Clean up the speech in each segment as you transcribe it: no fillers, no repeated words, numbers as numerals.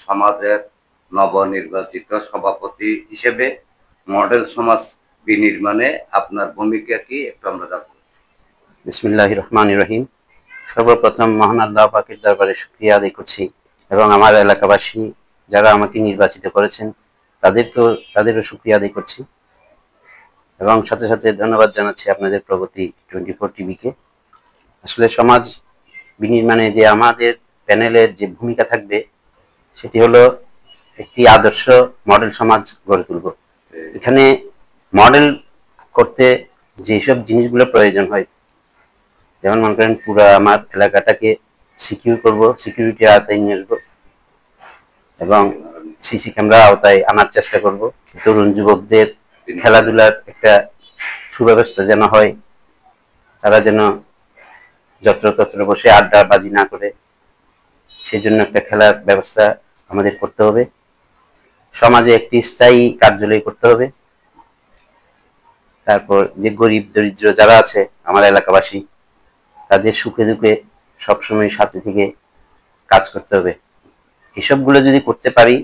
সমাজের নবনির্বাচিত সভাপতি হিসেবে মডেল সমাজ বিনির্মাণে আপনার ভূমিকা কি একটু আমরা জানতে চাই। বিসমিল্লাহির রহমানির রহিম। সর্বপ্রথম মহান আল্লাহ পাকের দরবারে শুকরিয়া আদায় করছি এবং আমার এলাকাবাসী যারা আমাকে নির্বাচিত করেছেন তাদেরও শুকরিয়া আদায় করছি এবং সাথে সাথে ধন্যবাদ জানাচ্ছি আপনাদের প্রগতি 24 টিভিকে। আসলে সমাজ বিনির্মাণে যে আমাদের প্যানেলের যে ভূমিকা থাকবে সেটি হলো একটি আদর্শ মডেল সমাজ গড়ে তুলব। এখানে মডেল করতে যেসব জিনিসগুলো প্রয়োজন হয়, যেমন মনে করেন পুরো আমার এলাকাটাকে সিকিউর করব, সিকিউরিটির আওতায় নিয়ে আসবো এবং সিসি ক্যামেরা আওতায় আনার চেষ্টা করব। তরুণ যুবকদের খেলাধুলার একটা সুব্যবস্থা যেন হয়, তারা যেন যত্রতত্র বসে আড্ডাবাজি না করে, সেই জন্য একটা খেলার ব্যবস্থা আমাদের করতে হবে। সমাজে একটি স্থায়ী কার্যালয় করতে হবে। তারপর যে গরিব দরিদ্র যারা আছে আমার এলাকাবাসী, তাদের সুখে দুঃখে সবসময় সাথে থেকে কাজ করতে হবে। এসবগুলো যদি করতে পারি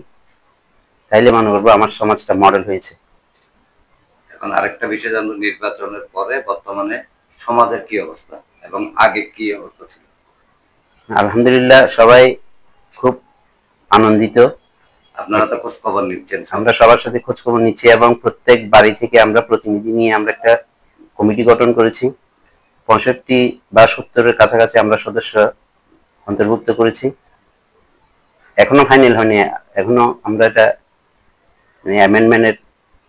তাইলে মনে করবো আমার সমাজটা মডেল হয়েছে। এখন আরেকটা বিষয় জানবো, নির্বাচনের পরে বর্তমানে সমাজের কি অবস্থা এবং আগে কি অবস্থা ছিল? আলহামদুলিল্লাহ, সবাই খুব আনন্দিত। আপনারা তো খোঁজ খবর নিচ্ছেন? আমরা সবার সাথে খোঁজ খবর নিচ্ছি এবং প্রত্যেক বাড়ি থেকে আমরা প্রতিনিধি নিয়ে আমরা একটা কমিটি গঠন করেছি। 65 বা 70-এর কাছাকাছি আমরা সদস্য অন্তর্ভুক্ত করেছি। এখনো ফাইনাল হয়নি, এখনো আমরা এটা অ্যামেন্ডমেন্টের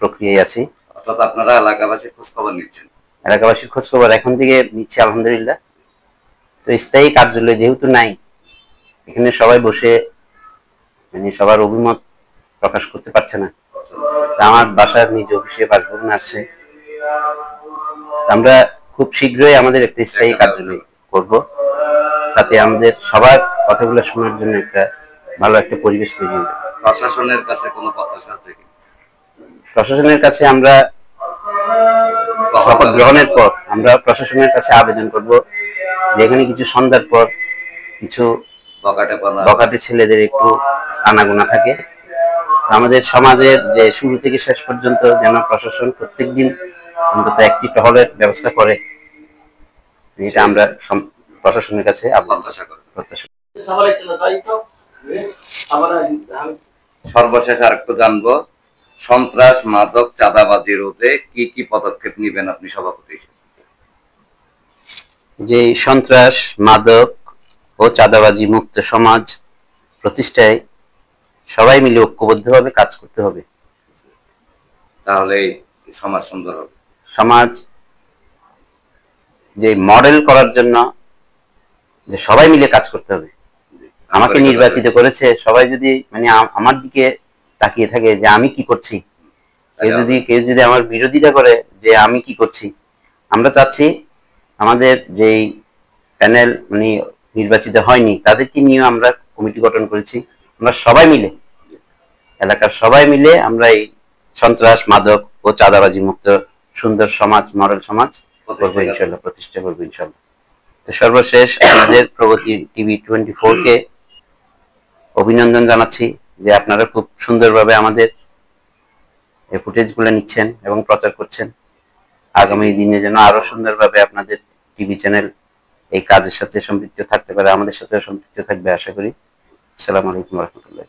প্রক্রিয়ায় আছি। অর্থাৎ আপনারা এলাকাবাসীর খোঁজ খবর নিচ্ছেন? এলাকাবাসীর খোঁজ খবর এখন থেকে নিচ্ছি আলহামদুলিল্লাহ। তো স্থায়ী কার্যালয় যেহেতু নাই, এখানে সবাই বসে সবার অভিমত প্রকাশ করতে পারছে না। আমার বাসার নিজ অফিসে বাসভবন আসছে। আমরা খুব শীঘ্রই আমাদের একটা স্থায়ী কার্যালয় করব, তাতে আমাদের সবার কথাগুলো শোনার জন্য একটা ভালো একটা পরিবেশ তৈরি হবে। প্রশাসনের কাছে কোনো প্রত্যাশা আছে কি? প্রশাসনের কাছে আমরা শপথ গ্রহণের পর আমরা প্রশাসনের কাছে আবেদন করব, যেখানে কিছু সন্ধ্যার পর কিছু বকাটে ছেলেদের একটু আনাগোনা থাকে, আমাদের সমাজের যে শুরু থেকে শেষ পর্যন্ত যেন প্রশাসন প্রত্যেকদিন অন্তত একটি টহলের ব্যবস্থা করে, এটা আমরা প্রশাসনের কাছে প্রত্যাশা। সর্বশেষ আরেকটু জানবো, সন্ত্রাস, মাদক, চাঁদাবাজি রোধে কি কি পদক্ষেপ নেবেন আপনি সভাপতি হিসেবে? যে সন্ত্রাস, মাদক ও চাঁদাবাজি মুক্ত সমাজ প্রতিষ্ঠায় সবাই মিলে ঐক্যবদ্ধভাবে কাজ করতে হবে, তাহলে সমাজ সুন্দর হবে। সমাজ যে মডেল করার জন্য যে সবাই মিলে কাজ করতে হবে। আমাকে নির্বাচিত করেছে, সবাই যদি আমার দিকে তাকিয়ে থাকে যে আমি কি করছি, কেউ যদি আমার বিরোধিতা করে যে আমি কি করছি, আমরা চাচ্ছি আমাদের যেই প্যানেল নির্বাচিত হয়নি তাদেরকে নিয়ে আমরা কমিটি গঠন করেছি। আমরা সবাই মিলে, এলাকার সবাই মিলে আমরা এই সন্ত্রাস, মাদক ও চাঁদাবাজি মুক্ত সুন্দর সমাজ, মডেল সমাজ প্রতিষ্ঠা করবো ইনশাল্লাহ। তো সর্বশেষ আমাদের প্রগতি টিভি 24-কে অভিনন্দন জানাচ্ছি যে আপনারা খুব সুন্দরভাবে আমাদের এই ফুটেজগুলো নিচ্ছেন এবং প্রচার করছেন। আগামী দিনে যেন আরো সুন্দরভাবে আপনাদের টিভি চ্যানেল এই কাজের সাথে সম্পৃক্ত থাকতে পারে, আমাদের সাথে সম্পৃক্ত থাকবে আশা করি। আসসালামু আলাইকুম ওয়া রাহমাতুল্লাহ।